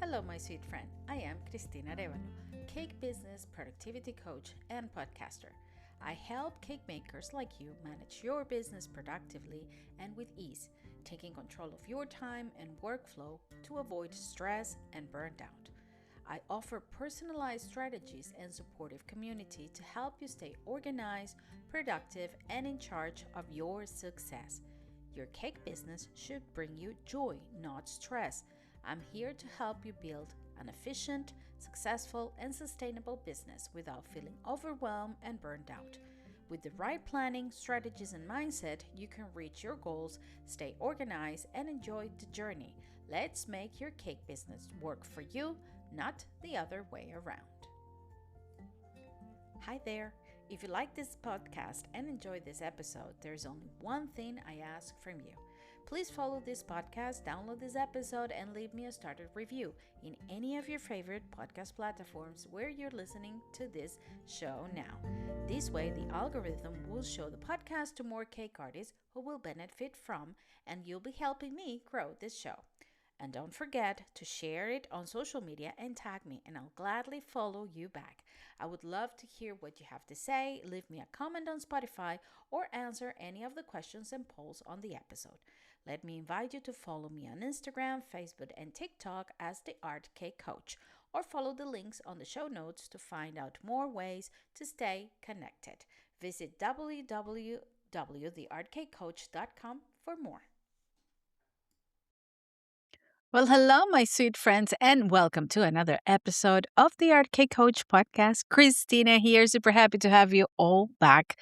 Hello, my sweet friend. I am Cristina Arevalo, cake business, productivity coach, and podcaster. I help cake makers like you manage your business productively and with ease, taking control of your time and workflow to avoid stress and burnt out. I offer personalized strategies and supportive community to help you stay organized, productive, and in charge of your success. Your cake business should bring you joy, not stress. I'm here to help you build an efficient, successful, and sustainable business without feeling overwhelmed and burned out. With the right planning, strategies, and mindset, you can reach your goals, stay organized, and enjoy the journey. Let's make your cake business work for you, not the other way around. Hi there. If you like this podcast and enjoy this episode, there's only one thing I ask from you. Please follow this podcast, download this episode, and leave me a started review in any of your favorite podcast platforms where you're listening to this show now. This way, the algorithm will show the podcast to more cake artists who will benefit from, and you'll be helping me grow this show. And don't forget to share it on social media and tag me, and I'll gladly follow you back. I would love to hear what you have to say. Leave me a comment on Spotify or answer any of the questions and polls on the episode. Let me invite you to follow me on Instagram, Facebook, and TikTok as the Art Cake Coach, or follow the links on the show notes to find out more ways to stay connected. Visit www.theartcakecoach.com for more. Well, hello, my sweet friends, and welcome to another episode of the Art Cake Coach podcast. Christina here, super happy to have you all back.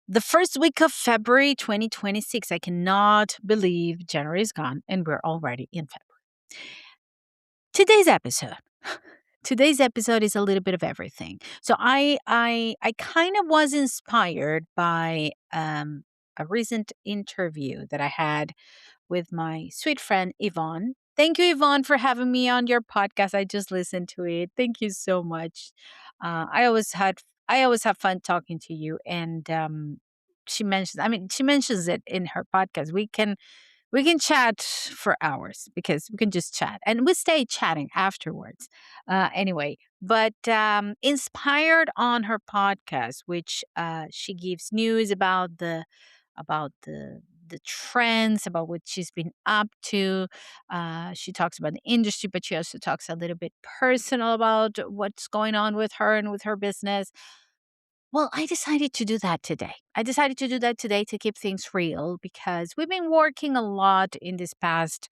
The first week of February 2026, I cannot believe January is gone and we're already in February. Today's episode. Today's episode is a little bit of everything. So I kind of was inspired by a recent interview that I had with my sweet friend Yvonne. Thank you, Yvonne, for having me on your podcast. I just listened to it. Thank you so much. I always have fun talking to you. And she mentions it in her podcast. We can chat for hours because we can just chat and we stay chatting afterwards. Anyway, but inspired on her podcast, which she gives news about the trends, about what she's been up to. She talks about the industry, but she also talks a little bit personal about what's going on with her and with her business. Well, I decided to do that today. I decided to do that today to keep things real because we've been working a lot in this past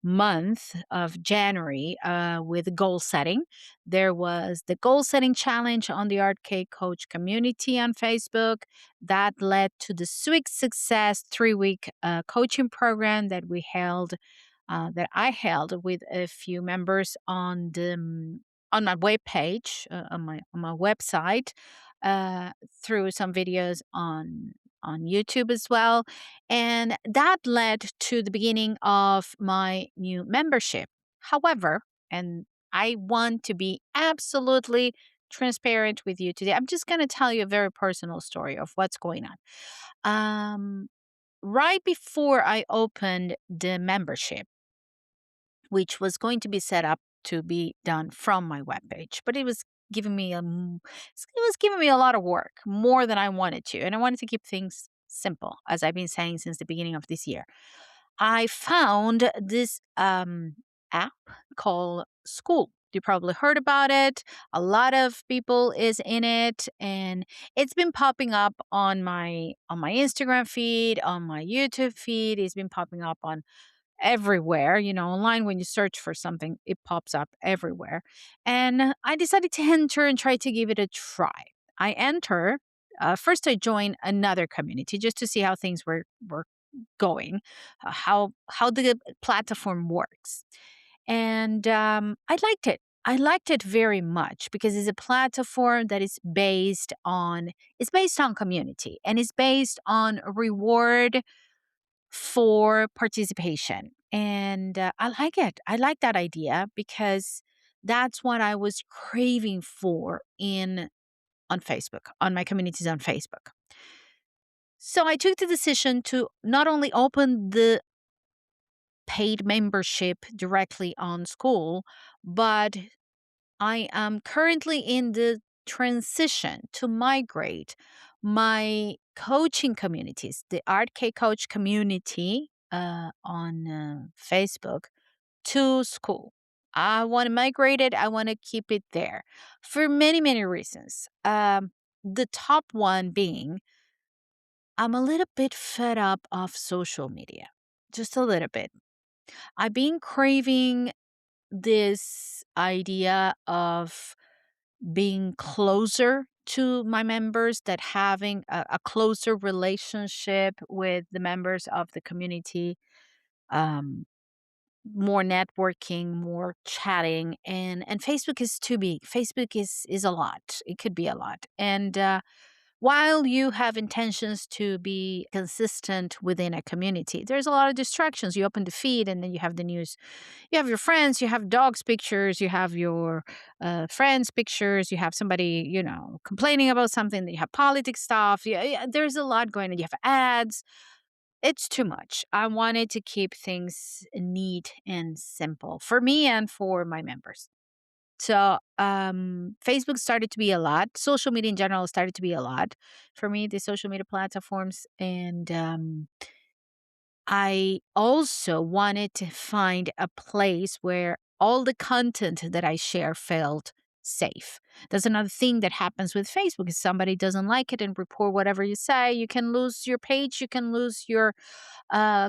month of January with goal setting. There was the goal setting challenge on the Art Cake Coach community on Facebook that led to the Sweet Success 3 week coaching program that I held with a few members on my webpage, on my website, through some videos on YouTube as well, and that led to the beginning of my new membership. However, and I want to be absolutely transparent with you today. I'm just going to tell you a very personal story of what's going on. Um, right before I opened the membership, which was going to be set up to be done from my webpage, but it was giving me a lot of work, more than I wanted to, and I wanted to keep things simple, as I've been saying since the beginning of this year. I found this app called School. You probably heard about it. A lot of people is in it, and it's been popping up on my Instagram feed, on my YouTube feed. It's been popping up on everywhere. Online, when you search for something, it pops up everywhere. And I decided to enter and try to give it a try. I enter. First, I joined another community just to see how things were going, how the platform works, and I liked it. I liked it very much because it's a platform that is based on community, and it's based on reward for participation. And I like it. I like that idea because that's what I was craving for in on Facebook, on my communities on Facebook. So I took the decision to not only open paid membership directly on school, but I am currently in the transition to migrate my coaching communities, the Art K Coach community on Facebook, to school. I want to migrate it. I want to keep it there for many, many reasons. The top one being I'm a little bit fed up of social media, just a little bit. I've been craving this idea of being closer to my members, that having a closer relationship with the members of the community, um, more networking, more chatting, and Facebook is too big. Facebook is a lot. It could be a lot. And while you have intentions to be consistent within a community, there's a lot of distractions. You open the feed and then you have the news. You have your friends, you have dogs pictures, you have your friends pictures, you have somebody, complaining about something, you have politics stuff. Yeah, there's a lot going on. You have ads. It's too much. I wanted to keep things neat and simple for me and for my members. So, Facebook started to be a lot. Social media in general started to be a lot for me, the social media platforms. And I also wanted to find a place where all the content that I share felt safe. That's another thing that happens with Facebook. If somebody doesn't like it and report whatever you say, you can lose your page, you can lose your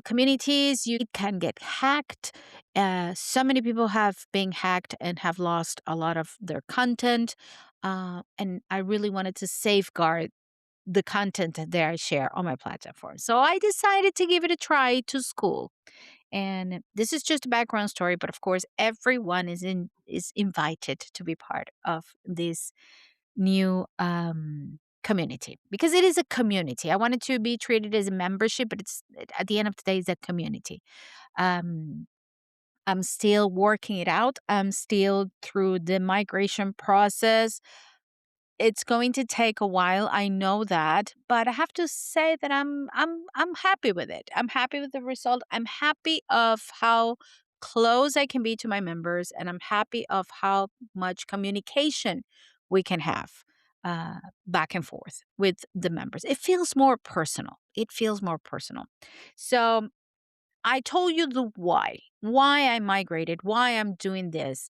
communities, you can get hacked. So many people have been hacked and have lost a lot of their content. And I really wanted to safeguard the content that I share on my platform. So I decided to give it a try to school. And this is just a background story, but of course, everyone is invited to be part of this new community, because it is a community. I want it to be treated as a membership, but it's at the end of the day, it's a community. Um, I'm still working it out. I'm still through the migration process. It's going to take a while, I know that, but I have to say that I'm happy with it. I'm happy with the result. I'm happy of how close I can be to my members, and I'm happy of how much communication we can have back and forth with the members. It feels more personal. It feels more personal. So I told you the why I migrated, why I'm doing this.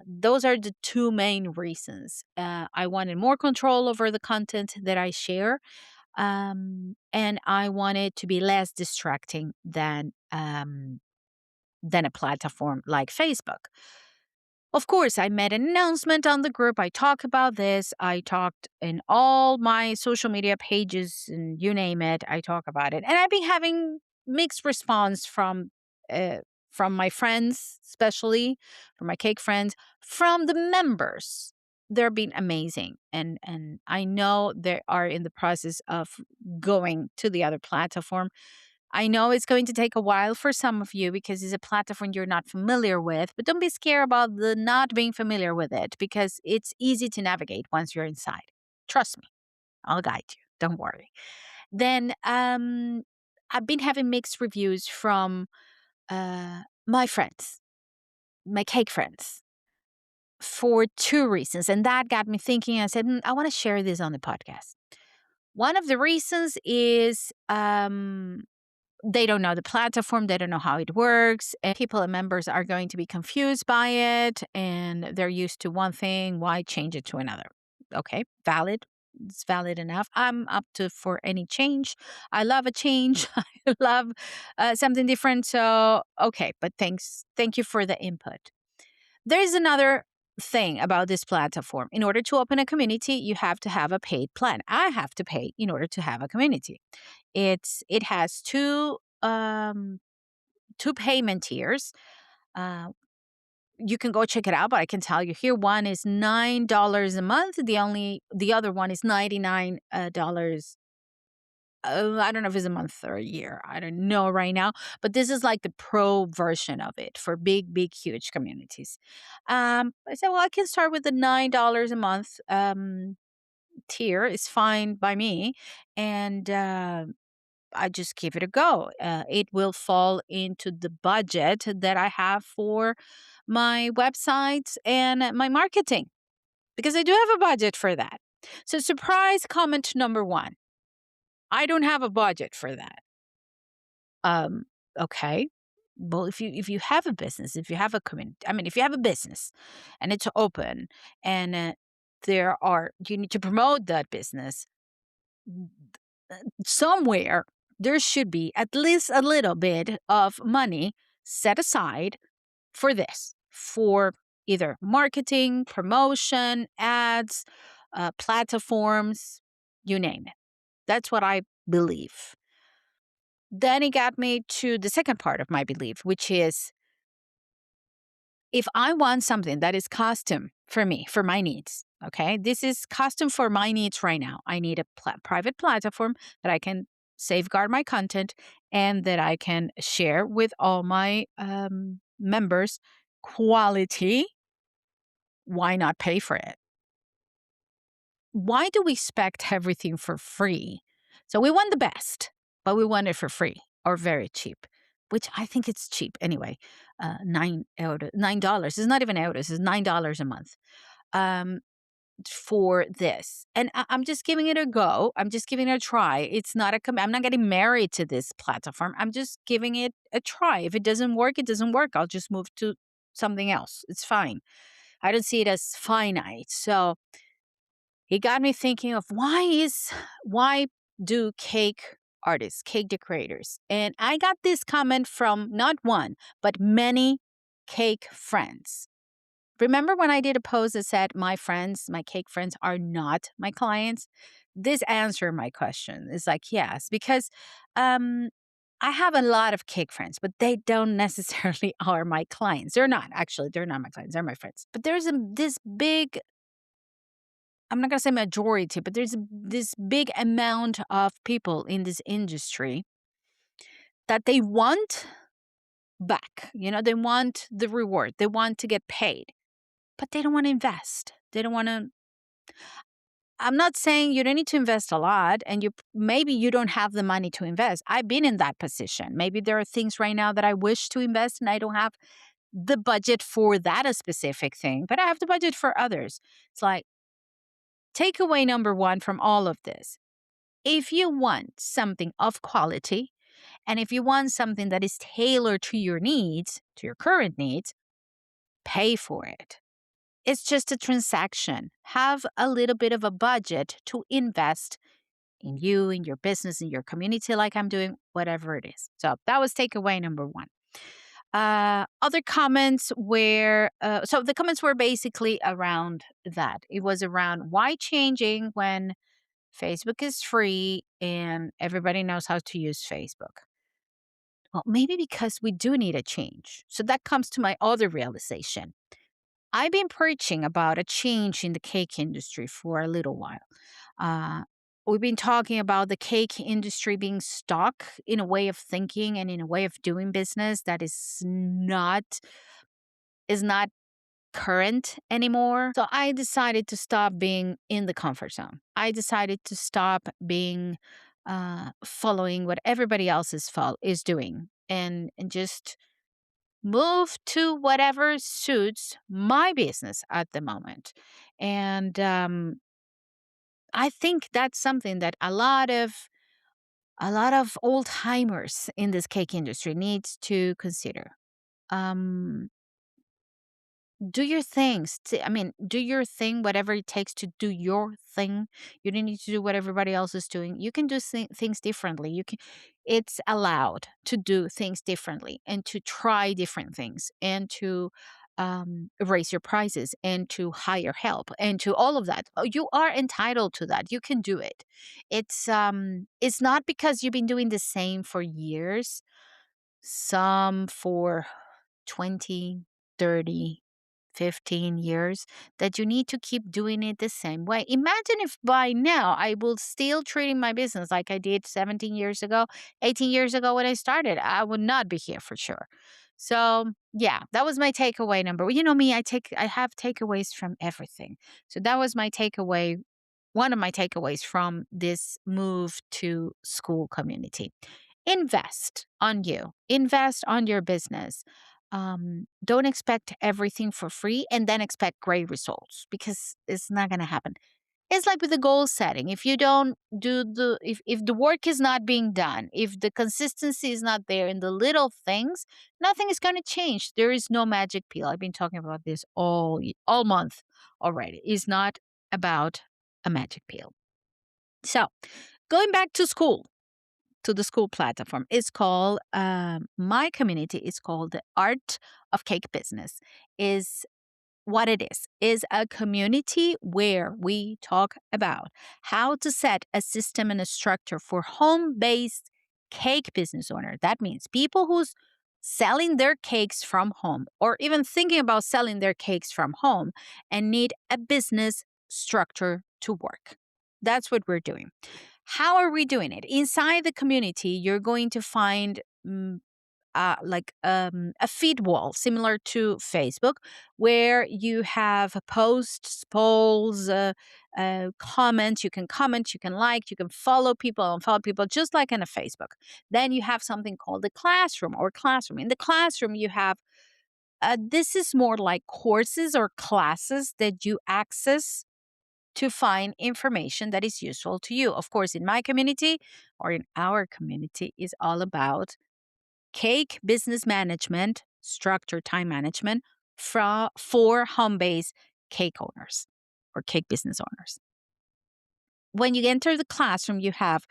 Those are the two main reasons. I wanted more control over the content that I share, and I wanted to be less distracting than a platform like Facebook. Of course, I made an announcement on the group. I talk about this. I talked in all my social media pages, and you name it, I talk about it. And I've been having mixed response uh, from my friends, especially from my cake friends, from the members. They're been amazing, and I know they are in the process of going to the other platform. I know it's going to take a while for some of you because it's a platform you're not familiar with, but don't be scared about the not being familiar with it, because it's easy to navigate once you're inside. Trust me, I'll guide you. Don't worry. Then I've been having mixed reviews from my friends, my cake friends, for two reasons. And that got me thinking. I said, I want to share this on the podcast. One of the reasons is they don't know the platform, they don't know how it works, and people and members are going to be confused by it, and they're used to one thing. Why change it to another? Okay, valid. It's valid enough. I'm up to for any change. I love a change. I love something different. So okay, but thank you for the input. There's another thing about this platform. In order to open a community, you have to have a paid plan. I have to pay in order to have a community. It has two payment tiers. Uh, you can go check it out, but I can tell you here, one is $9 a month. The other one is $99. I don't know if it's a month or a year. I don't know right now, but this is like the pro version of it for big, big, huge communities. I said, well, I can start with the $9 a month tier. It's fine by me, and I just give it a go. It will fall into the budget that I have for my websites and my marketing because I do have a budget for that. So, surprise comment number one, I don't have a budget for that. Um, okay. Well, if you have a business, if you have a community, I mean, if you have a business and it's open and you need to promote that business somewhere, there should be at least a little bit of money set aside for this, for either marketing, promotion, ads, platforms, you name it. That's what I believe. Then it got me to the second part of my belief, which is if I want something that is custom for me, for my needs, okay, this is custom for my needs right now. I need a private platform that I can safeguard my content and that I can share with all my members quality. Why not pay for it? Why do we expect everything for free? So we want the best, but we want it for free or very cheap, which I think it's cheap anyway. $9. It's not even euros. It's $9 a month um, for this, and I'm just giving it a go. I'm just giving it a try. It's not I'm not getting married to this platform. I'm just giving it a try. If it doesn't work, it doesn't work. I'll just move to something else. It's fine. I don't see it as finite. So it got me thinking of why do cake artists, cake decorators? And I got this comment from not one, but many cake friends. Remember when I did a post that said my friends, my cake friends are not my clients? This answered my question. It's like, yes, because um I have a lot of cake friends, but they don't necessarily are my clients. They're not actually. They're not my clients. They're my friends. But there's this big, I'm not going to say majority, but there's this big amount of people in this industry that they want back. They want the reward. They want to get paid, but they don't want to invest. They don't want to. I'm not saying you don't need to invest a lot and maybe you don't have the money to invest. I've been in that position. Maybe there are things right now that I wish to invest and I don't have the budget for that a specific thing, but I have the budget for others. It's like takeaway number one from all of this. If you want something of quality, and if you want something that is tailored to your needs, to your current needs, pay for it. It's just a transaction. Have a little bit of a budget to invest in you, in your business, in your community, like I'm doing, whatever it is. So that was takeaway number one. Other comments so the comments were basically around that. It was around why changing when Facebook is free and everybody knows how to use Facebook. Well, maybe because we do need a change. So that comes to my other realization. I've been preaching about a change in the cake industry for a little while. Uh, we've been talking about the cake industry being stuck in a way of thinking and in a way of doing business that is not current anymore. So I decided to stop being in the comfort zone. I decided to stop being following what everybody else is doing and just move to whatever suits my business at the moment. And I think that's something that a lot of old timers in this cake industry needs to consider. Um, do your things. I mean, do your thing, whatever it takes to do your thing. You don't need to do what everybody else is doing. You can do things differently. It's allowed to do things differently and to try different things and to raise your prices and to hire help and to all of that. You are entitled to that. You can do it. It's not because you've been doing the same for years, some for 20, 30, 15 years, that you need to keep doing it the same way. Imagine if by now I will still treating my business like I did 17 years ago, 18 years ago when I started. I would not be here for sure. So yeah, that was my takeaway number. You know me, I have takeaways from everything. So that was my takeaway one of my takeaways from this move to school community. Invest on you, invest on your business. Don't expect everything for free and then expect great results, because it's not going to happen. It's like with the goal setting. If you don't do if the work is not being done, if the consistency is not there in the little things, nothing is going to change. There is no magic pill. I've been talking about this all month already. It's not about a magic pill. So, going back to school, to the school platform, it's called my community is called the Art of Cake Business. Is what it is a community where we talk about how to set a system and a structure for home-based cake business owner. That means people who's selling their cakes from home, or even thinking about selling their cakes from home, and need a business structure to work. That's what we're doing. How are we doing it? Inside the community, you're going to find a feed wall similar to Facebook, where you have posts, polls, comments. You can comment, you can like, you can follow people, unfollow people, just like in a Facebook. Then you have something called the classroom or classroom. In the classroom, you have this is more like courses or classes that you access to find information that is useful to you. Of course, in my community or in our community is all about cake business management, structure time management for home based cake owners or cake business owners. When you enter the classroom, you have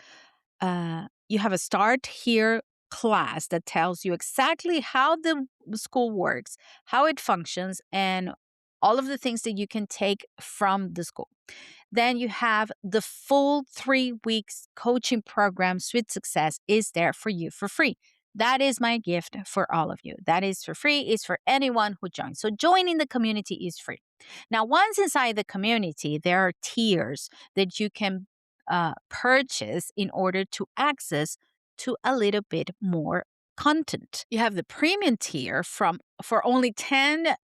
a start here class that tells you exactly how the school works, how it functions, and all of the things that you can take from the school. Then you have the full 3 weeks coaching program. Sweet Success is there for you for free. That is my gift for all of you. That is for free. It's for anyone who joins. So joining the community is free. Now, once inside the community, there are tiers that you can purchase in order to access to a little bit more content. You have the premium tier for only $10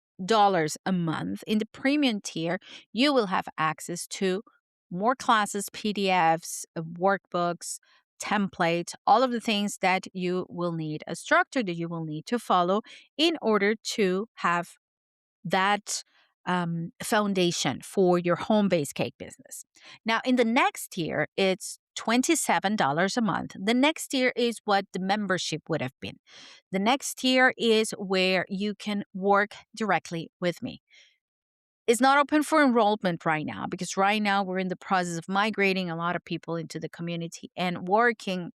a month. In the premium tier, you will have access to more classes, PDFs, workbooks, templates, all of the things that you will need, a structure that you will need to follow in order to have that foundation for your home based cake business. Now, in the next year, it's $27 a month. The next year is what the membership would have been. The next year is where you can work directly with me. It's not open for enrollment right now, because right now we're in the process of migrating a lot of people into the community and working,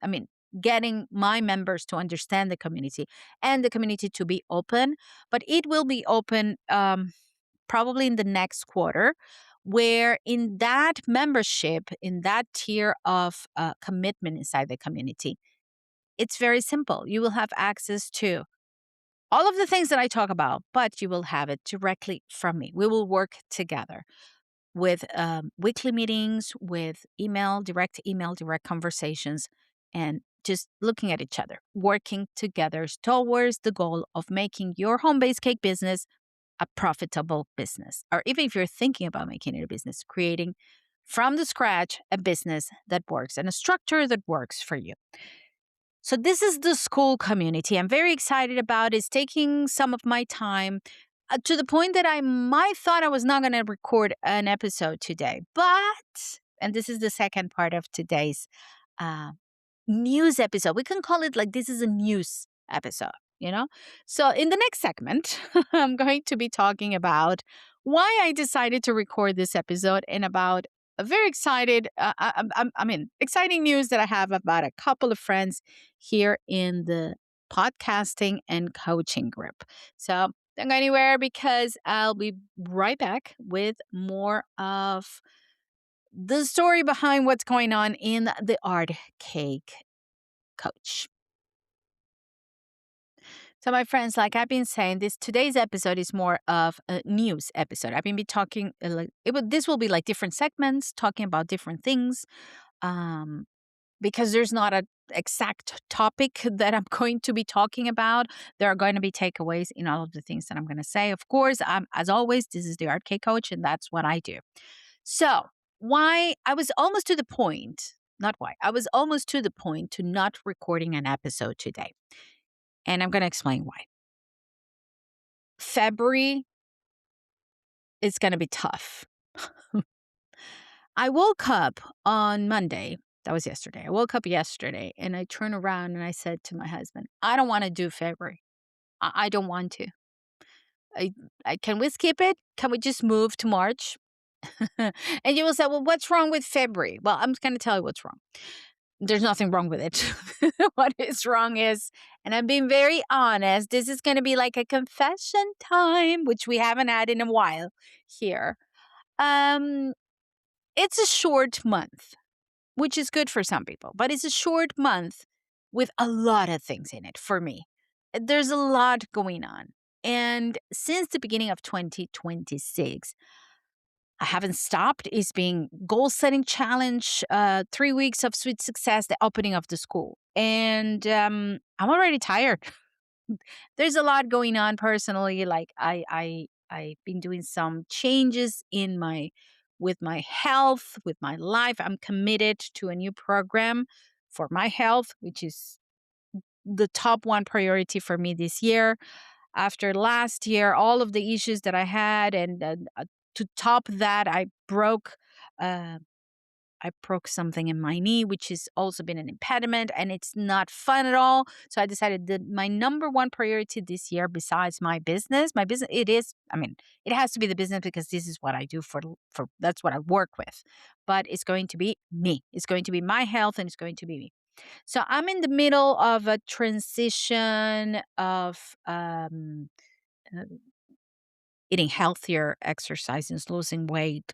I mean, getting my members to understand the community and the community to be open. But it will be open probably in the next quarter, where in that membership, in that tier of commitment inside the community, it's very simple. You will have access to all of the things that I talk about, but you will have it directly from me. We will work together with weekly meetings, with email, direct conversations, and just looking at each other, working together towards the goal of making your home based cake business a profitable business. Or even if you're thinking about making it a business, creating from the scratch a business that works and a structure that works for you. So this is the school community. I'm very excited about it. It's taking some of my time to the point that I might thought I was not going to record an episode today. But, and this is the second part of today's uh, news episode. We can call it like this is a news episode, you know? So in the next segment, I'm going to be talking about why I decided to record this episode and about a very excited, exciting news that I have about a couple of friends here in the podcasting and coaching group. So don't go anywhere, because I'll be right back with more of the story behind what's going on in the art cake coach. So, my friends, like I've been saying, today's episode is more of a news episode. I've been talking this will be like different segments talking about different things, because there's not an exact topic that I'm going to be talking about. There are going to be takeaways in all of the things that I'm going to say. Of course, as always, this is the Art Cake Coach, and that's what I do. So, Why I was almost to the point, not why, I was almost to the point to not recording an episode today. And I'm going to explain why. February is going to be tough. I woke up on Monday. That was yesterday. I woke up yesterday and I turned around and I said to my husband, I don't want to do February. I don't want to. I, can we skip it? Can we just move to March? And you will say, well, what's wrong with February? Well, I'm going to tell you what's wrong. There's nothing wrong with it. What is wrong is, and I'm being very honest, this is going to be like a confession time, which we haven't had in a while here. Um, it's a short month, which is good for some people, but it's a short month with a lot of things in it for me. There's a lot going on. And since the beginning of 2026, I haven't stopped. It's been goal setting challenge, 3 weeks of sweet success, the opening of the school. And I'm already tired. There's a lot going on personally. Like I've been doing some changes in with my health, with my life. I'm committed to a new program for my health, which is the top one priority for me this year. After last year, all of the issues that I had, and to top that, Uh, I broke something in my knee, which has also been an impediment, and it's not fun at all. So I decided that my number one priority this year, besides my business, it is. I mean, it has to be the business because this is what I do for. That's what I work with. But it's going to be me. It's going to be my health, and it's going to be me. So I'm in the middle of a transition of uh, eating healthier, exercises, losing weight,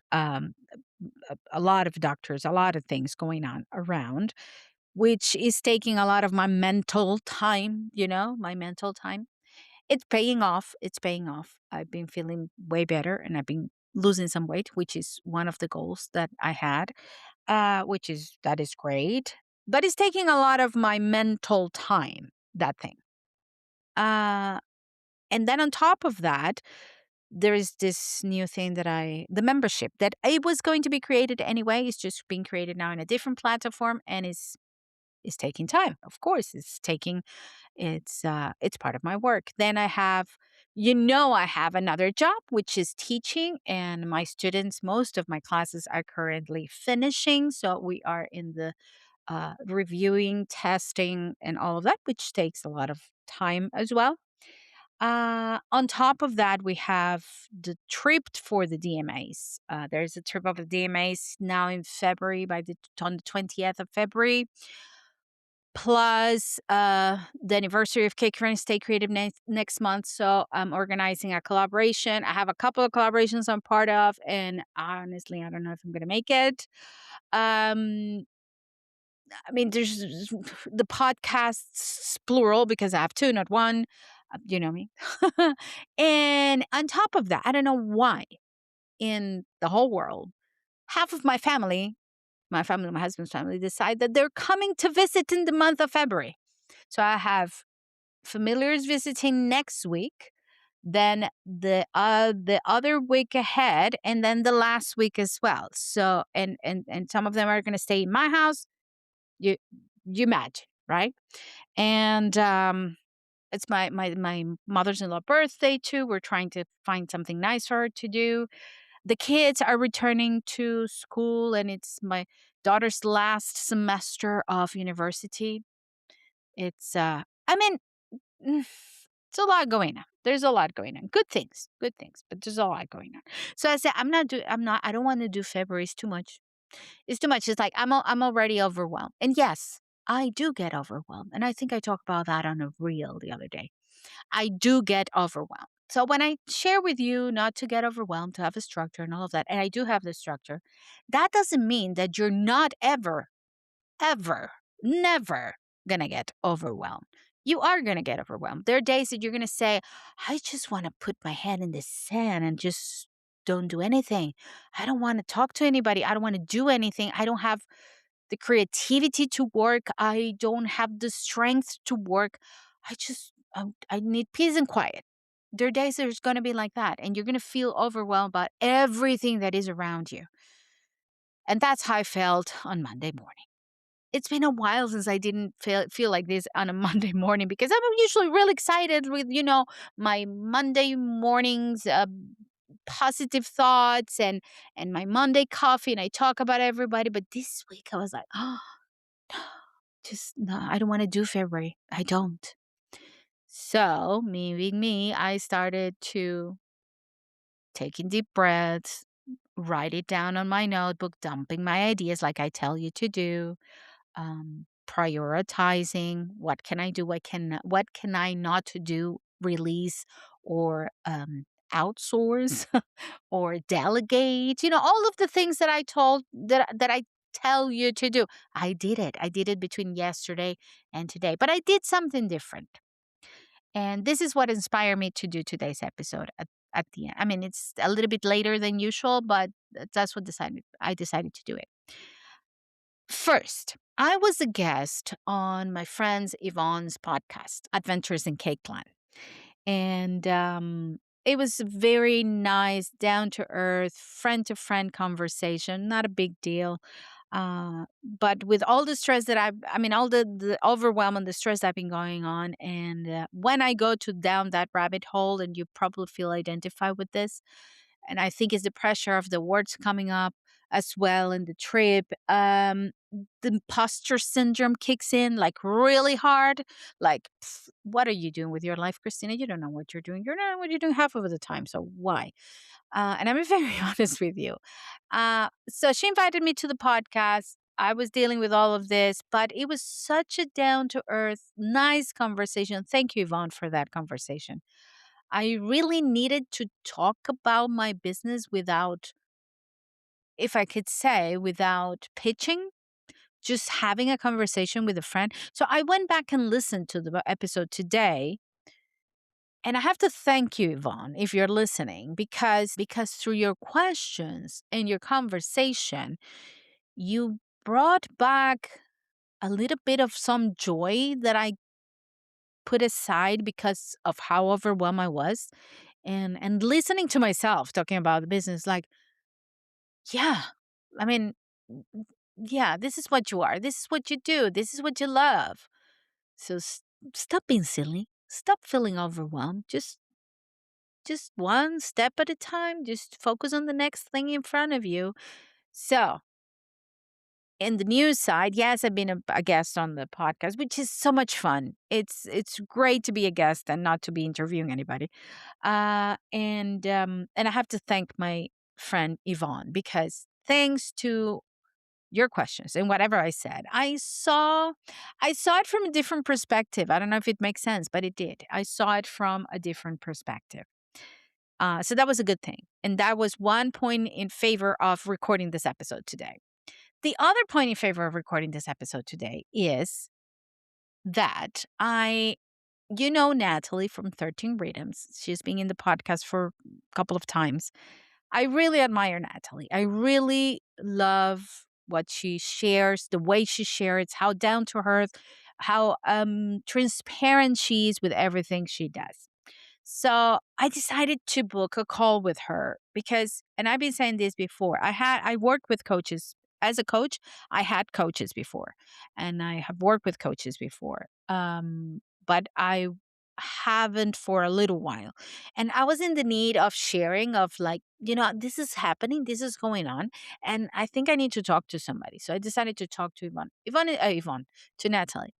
a lot of doctors, a lot of things going on around, which is taking a lot of my mental time, my mental time. It's paying off. It's paying off. I've been feeling way better and I've been losing some weight, which is one of the goals that I had, that is great. But it's taking a lot of my mental time, that thing. Uh, and then on top of that, there is this new thing the membership that it was going to be created anyway. It's just being created now in a different platform and is taking time. Of course, it's part of my work. Then I have another job, which is teaching, and my students, most of my classes are currently finishing. So we are in the reviewing, testing, and all of that, which takes a lot of time as well. On top of that, we have the trip for the DMAs. There's a trip of the DMAs now in February on the 20th of February. Plus the anniversary of Cake Run Stay Creative next month. So I'm organizing a collaboration. I have a couple of collaborations I'm part of, and honestly, I don't know if I'm going to make it. Um, I mean, there's the podcasts plural because I have two, not one. You know me. And on top of that, I don't know why in the whole world, half of my husband's family, decide that they're coming to visit in the month of February. So I have familiars visiting next week, then the other week ahead, and then the last week as well. So and some of them are going to stay in my house. You you imagine, right? And it's my mother's-in-law birthday too. We're trying to find something nice for her to do. The kids are returning to school, and it's my daughter's last semester of university. It's I mean, mm, it's a lot going on. There's a lot going on. Good things, but there's a lot going on. So I said, I don't want to do February. It's too much. It's too much. It's like I'm already overwhelmed. And yes, I do get overwhelmed. And I think I talked about that on a reel the other day. I do get overwhelmed. So when I share with you not to get overwhelmed, to have a structure and all of that, and I do have the structure, that doesn't mean that you're not ever, never gonna get overwhelmed. You are gonna get overwhelmed. There are days that you're gonna say, I just wanna put my head in the sand and just don't do anything. I don't wanna talk to anybody. I don't wanna do anything. I don't have the creativity to work. I don't have the strength to work. I need peace and quiet. There are days there's gonna be like that, and you're gonna feel overwhelmed by everything that is around you. And that's how I felt on Monday morning. It's been a while since I didn't feel like this on a Monday morning because I'm usually real excited with, my Monday mornings, positive thoughts and my Monday coffee, and I talk about everybody. But this week I was like, oh, just no, I don't want to do February. I don't. So, me being me, I started to taking deep breaths, write it down on my notebook, dumping my ideas like I tell you to do, prioritizing what can I do, what can I not to do, release or outsource or delegate. All of the things that I tell you to do. I did it. I did it between yesterday and today, but I did something different. And this is what inspired me to do today's episode at the end. I mean, it's a little bit later than usual, but that's what I decided to do it. First, I was a guest on my friend's Yvonne's podcast, Adventures in Cakeland. And it was a very nice, down to earth, friend to friend conversation, not a big deal. But with all the stress that all the overwhelm and the stress I've been going on. And when I go to down that rabbit hole, and you probably feel identified with this, and I think it's the pressure of the words coming up as well in the trip. The imposter syndrome kicks in like really hard. Like, what are you doing with your life, Christina? You don't know what you're doing. You're not what you're doing half of the time. So why? And I'm very honest with you. So she invited me to the podcast. I was dealing with all of this, but it was such a down to earth, nice conversation. Thank you, Yvonne, for that conversation. I really needed to talk about my business without, if I could say, without pitching, just having a conversation with a friend. So I went back and listened to the episode today. And I have to thank you, Yvonne, if you're listening, because through your questions and your conversation, you brought back a little bit of some joy that I put aside because of how overwhelmed I was. And listening to myself talking about the business, like, yeah, I mean, yeah, this is what you are. This is what you do. This is what you love. So stop being silly. Stop feeling overwhelmed. Just one step at a time. Just focus on the next thing in front of you. So, in the news side, yes, I've been a guest on the podcast, which is so much fun. It's great to be a guest and not to be interviewing anybody. And I have to thank my friend Yvonne, because thanks to your questions and whatever I said, I saw it from a different perspective. I don't know if it makes sense, but it did. I saw it from a different perspective. So that was a good thing. And that was one point in favor of recording this episode today. The other point in favor of recording this episode today is that Natalie from 13 Rhythms. She's been in the podcast for a couple of times. I really admire Natalie. I really love what she shares, the way she shares, how down to earth, how transparent she is with everything she does. So I decided to book a call with her because, and I've been saying this before, I worked with coaches. As a coach, I had coaches before, and I have worked with coaches before. But I haven't for a little while. And I was in the need of sharing of, like, this is happening, this is going on, and I think I need to talk to somebody. So I decided to talk to Yvonne, to Natalie.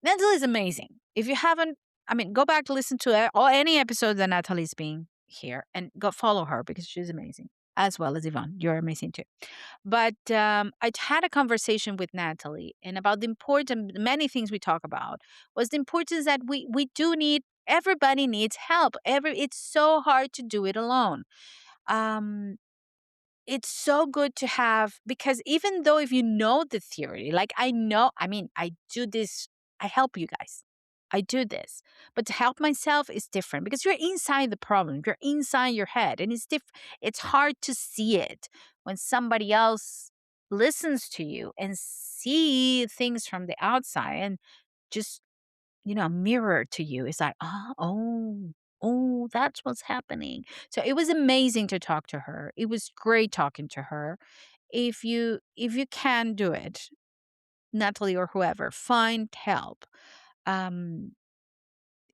Natalie is amazing. If you haven't, go back to listen to or any episode that Natalie's been here, and go follow her because she's amazing, as well as Yvonne. You're amazing too. But I had a conversation with Natalie, and about the important, many things we talk about was the importance that we do need. Everybody needs help. It's so hard to do it alone. Um, it's so good to have, because even though if you know the theory, like I do this, I help you guys. I do this. But to help myself is different because you're inside the problem. You're inside your head, and it's hard to see it when somebody else listens to you and see things from the outside and just, mirror to you. It's like, oh, that's what's happening. So it was amazing to talk to her. It was great talking to her. if you can do it, Natalie or whoever, find help. Um,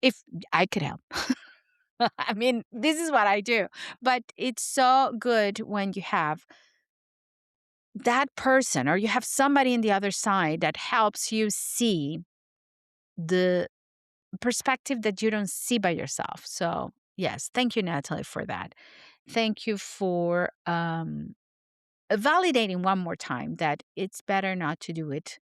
if I could help. I mean, this is what I do. But it's so good when you have that person or you have somebody in the other side that helps you see the perspective that you don't see by yourself. So, yes, thank you, Natalie, for that. Thank you for validating one more time that it's better not to do it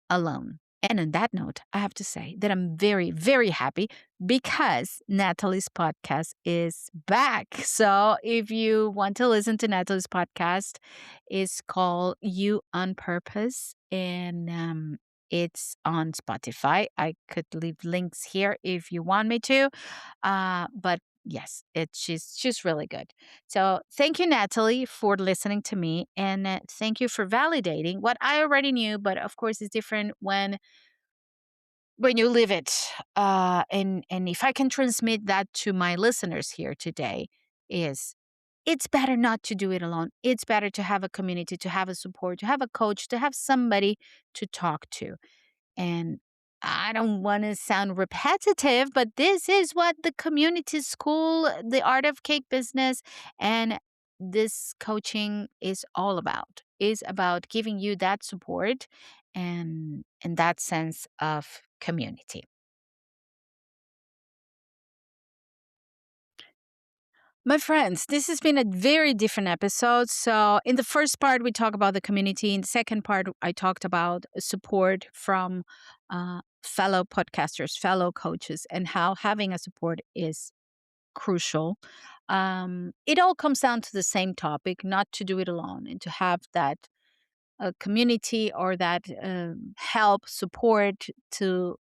alone. And on that note, I have to say that I'm very, very happy because Natalie's podcast is back. So if you want to listen to Natalie's podcast, it's called You on Purpose, and it's on Spotify. I could leave links here if you want me to. But yes, she's really good. So thank you, Natalie, for listening to me, and thank you for validating what I already knew. But of course, it's different when you live it. And if I can transmit that to my listeners here today, is it's better not to do it alone. It's better to have a community, to have a support, to have a coach, to have somebody to talk to. And I don't want to sound repetitive, but this is what the community school, the art of cake business, and this coaching is all about. Is about giving you that support and that sense of community. My friends, this has been a very different episode. So, in the first part, we talk about the community. In the second part, I talked about support from fellow podcasters, fellow coaches, and how having a support is crucial. It all comes down to the same topic, not to do it alone and to have that community or that help, support to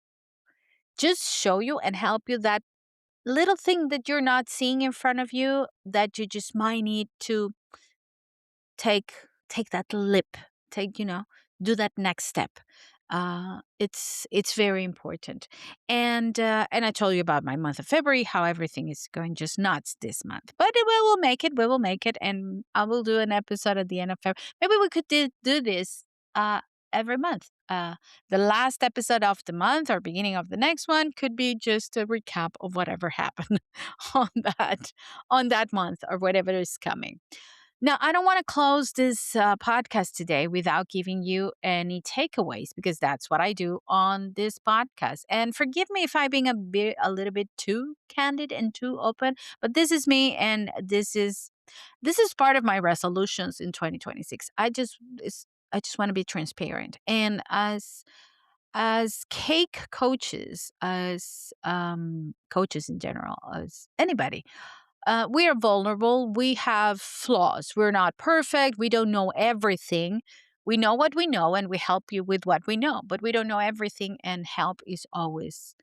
just show you and help you that little thing that you're not seeing in front of you that you just might need to take take that leap, take, do that next step. It's very important. And I told you about my month of February, how everything is going just nuts this month, but we will make it, and I will do an episode at the end of February. Maybe we could do this every month. The last episode of the month or beginning of the next one could be just a recap of whatever happened on that month or whatever is coming. Now, I don't want to close this podcast today without giving you any takeaways, because that's what I do on this podcast. And forgive me if I'm being a little bit too candid and too open, but this is me, and this is part of my resolutions in 2026. I just want to be transparent, and as cake coaches, as coaches in general, as anybody, we are vulnerable. We have flaws. We're not perfect. We don't know everything. We know what we know and we help you with what we know, but we don't know everything, and help is always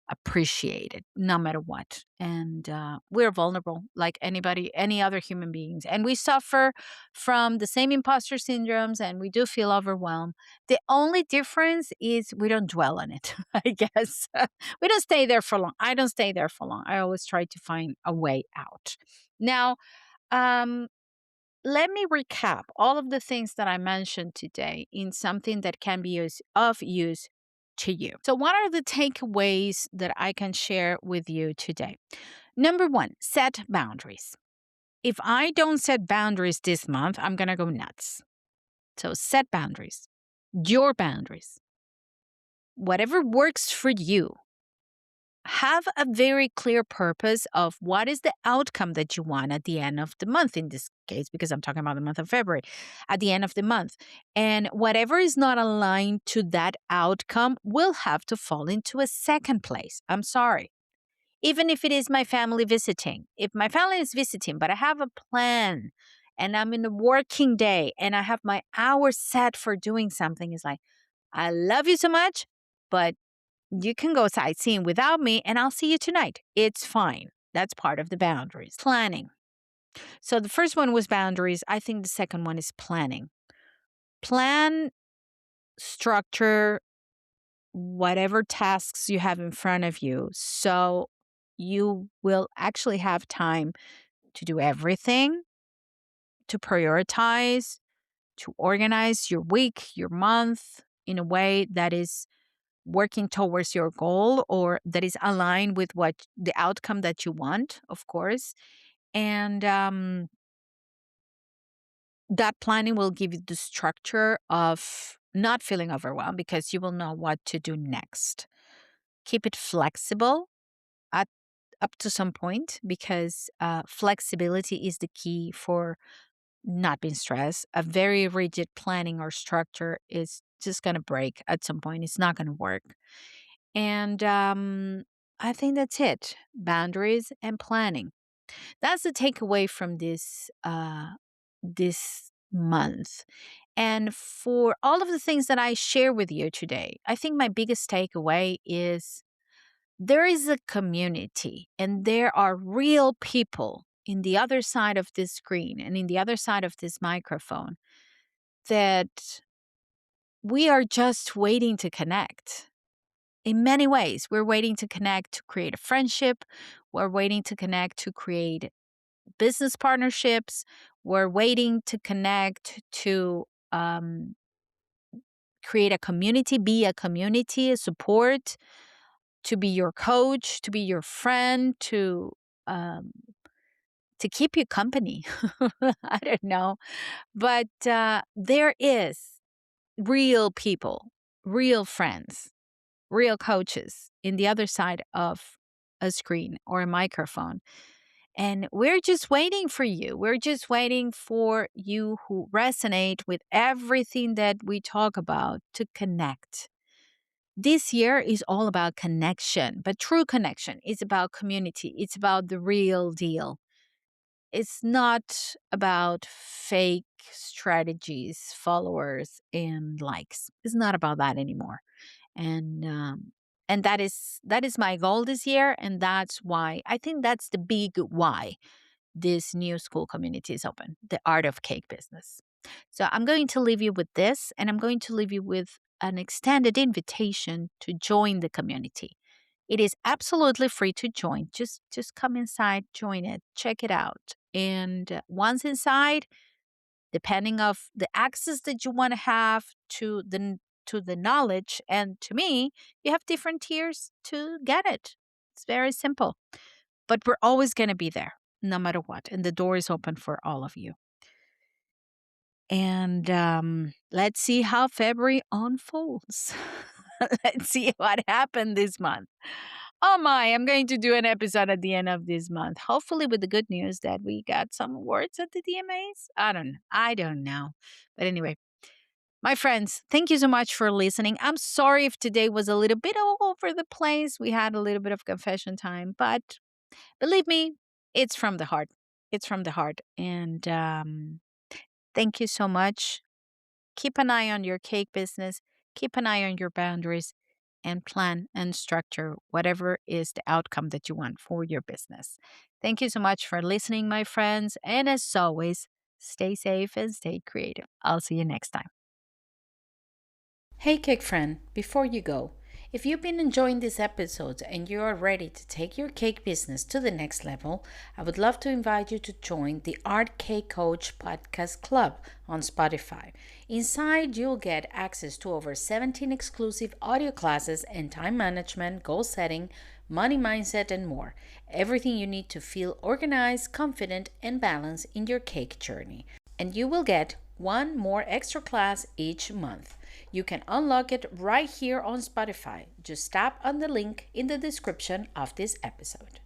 appreciated no matter what. And we're vulnerable like anybody, any other human beings. And we suffer from the same imposter syndromes, and we do feel overwhelmed. The only difference is we don't dwell on it, I guess. We don't stay there for long. I don't stay there for long. I always try to find a way out. Now, um, let me recap all of the things that I mentioned today in something that can be of use to you. So, what are the takeaways that I can share with you today? Number one, set boundaries. If I don't set boundaries this month, I'm going to go nuts. So, set boundaries, your boundaries, whatever works for you. Have a very clear purpose of what is the outcome that you want at the end of the month, in this case, because I'm talking about the month of February, at the end of the month. And whatever is not aligned to that outcome will have to fall into a second place. I'm sorry. Even if it is my family visiting, if my family is visiting, but I have a plan and I'm in a working day and I have my hours set for doing something, it's like, I love you so much, but you can go sightseeing without me and I'll see you tonight. It's fine. That's part of the boundaries. Planning. So the first one was boundaries. I think the second one is planning. Plan, structure whatever tasks you have in front of you, so you will actually have time to do everything, to prioritize, to organize your week, your month in a way that is working towards your goal or that is aligned with what the outcome that you want, of course. And that planning will give you the structure of not feeling overwhelmed because you will know what to do next. Keep it flexible at up to some point because flexibility is the key for not being stressed. A very rigid planning or structure is just going to break at some point. It's not going to work. And I think that's it. Boundaries and planning. That's the takeaway from this month. And for all of the things that I share with you today, I think my biggest takeaway is there is a community and there are real people in the other side of this screen and in the other side of this microphone that we are just waiting to connect. In many ways, we're waiting to connect to create a friendship. We're waiting to connect to create business partnerships. We're waiting to connect to create a community, be a community, a support, to be your coach, to be your friend, um, to keep you company. I don't know. But there is real people, real friends, real coaches in the other side of a screen or a microphone. And we're just waiting for you. We're just waiting for you who resonate with everything that we talk about to connect. This year is all about connection, but true connection. It's about community. It's about the real deal. It's not about fake strategies, followers, and likes. It's not about that anymore. And that is my goal this year, and that's why I think that's the big why this new school community is open, the art of cake business. So I'm going to leave you with this, and I'm going to leave you with an extended invitation to join the community. It is absolutely free to join. Just come inside, join it, check it out. And once inside, depending of the access that you want to have to the knowledge and to me, you have different tiers to get it. It's very simple. But we're always going to be there no matter what, and the door is open for all of you. And let's see how February unfolds. Let's see what happened this month. Oh my, I'm going to do an episode at the end of this month, hopefully with the good news that we got some awards at the DMAs. I don't know. But anyway, my friends, thank you so much for listening. I'm sorry if today was a little bit all over the place. We had a little bit of confession time, but believe me, it's from the heart. It's from the heart. And thank you so much. Keep an eye on your cake business, keep an eye on your boundaries, and plan and structure whatever is the outcome that you want for your business. Thank you so much for listening, my friends. And as always, stay safe and stay creative. I'll see you next time. Hey, cake friend, before you go, if you've been enjoying this episode and you are ready to take your cake business to the next level, I would love to invite you to join the Art Cake Coach Podcast Club on Spotify. Inside, you'll get access to over 17 exclusive audio classes and time management, goal setting, money mindset, and more. Everything you need to feel organized, confident, and balanced in your cake journey. And you will get one more extra class each month. You can unlock it right here on Spotify. Just tap on the link in the description of this episode.